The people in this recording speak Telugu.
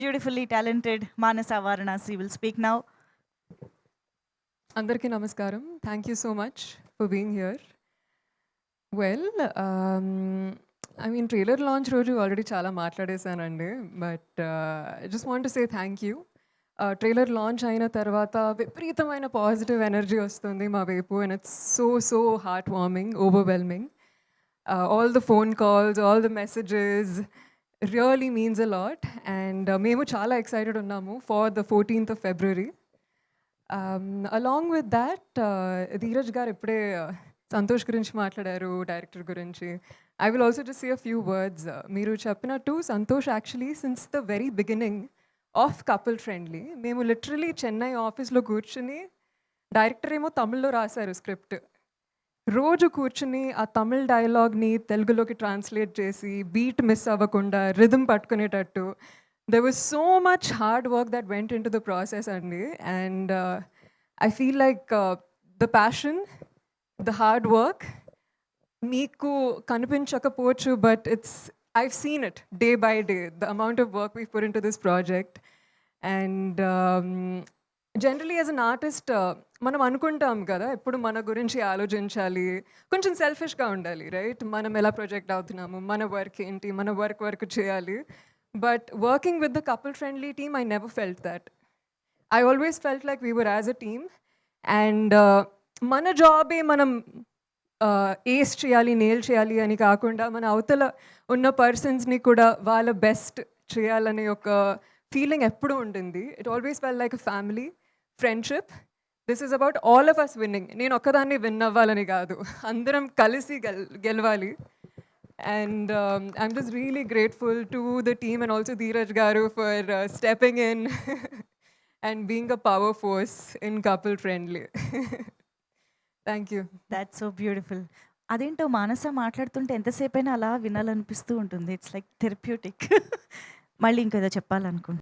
Beautifully talented Manasa Varanasi will speak now. అందరికీ నమస్కారం. Thank you so much for being here. Well, I mean trailer launch రోజు ఆల్రెడీ చాలా మాట్లాడేశానండి. But I just want to say thank you. Trailer launch అయిన తర్వాత విపరీతమైన పాజిటివ్ ఎనర్జీ వస్తుంది మా వైపు, and it's so heart warming, overwhelming. All the phone calls, all the messages really means a lot. And మేము చాలా ఎక్సైటెడ్ ఉన్నాము for the 14th of February. Along with that, Dheeraj గారు ఇప్పుడే సంతోష్ గురించి మాట్లాడారు, డైరెక్టర్ గురించి. I will also just say a few words. మీరు చెప్పినట్టు Santosh actually since the very beginning of couple friendly, మేము లిటరలీ చెన్నై ఆఫీస్లో కూర్చుని, డైరెక్టర్ ఏమో తమిళ్లో రాశారు స్క్రిప్ట్, రోజు కూర్చుని ఆ తమిళ్ డైలాగ్ని తెలుగులోకి ట్రాన్స్లేట్ చేసి బీట్ మిస్ అవ్వకుండా rhythm పట్టుకునేటట్టు. There was so much hard work that went into the process, Andy, and I feel like the passion, the hard work, meeku kanipinchakapochu, but I've seen it day by day, the amount of work we've put into this project. And generally as an artist మనం అనుకుంటాం కదా, ఎప్పుడు మన గురించి ఆలోచించాలి, కొంచెం సెల్ఫిష్గా ఉండాలి, రైట్? మనం ఎలా ప్రొజెక్ట్ అవుతున్నాము, మన వర్క్ ఏంటి, మన వర్క్ చేయాలి. But working with the couple-friendly team, I never felt that. I always felt like we were as a team, and mana job e manam ace cheyali, nail cheyali ani kaakunda, mana avtala unna persons ni kuda vaalla best cheyalane oka feeling eppudu untindi. It always felt like a family, friendship. This is about all of us winning. Nenu okkadanni win avvalani kaadu, andaram kalisi gelvali. And I'm just really grateful to the team and also Dheeraj Garu for stepping in and being a power force in couple friendly. Thank you. That's so beautiful. అదేంటో మానస మాట్లాడుతుంటే ఎంతసేపైనా అలా వినాలనిపిస్తూ ఉంటుంది. It's like therapeutic. మళ్ళీ ఇంకేదో చెప్పాలనుకుంటున్నాను.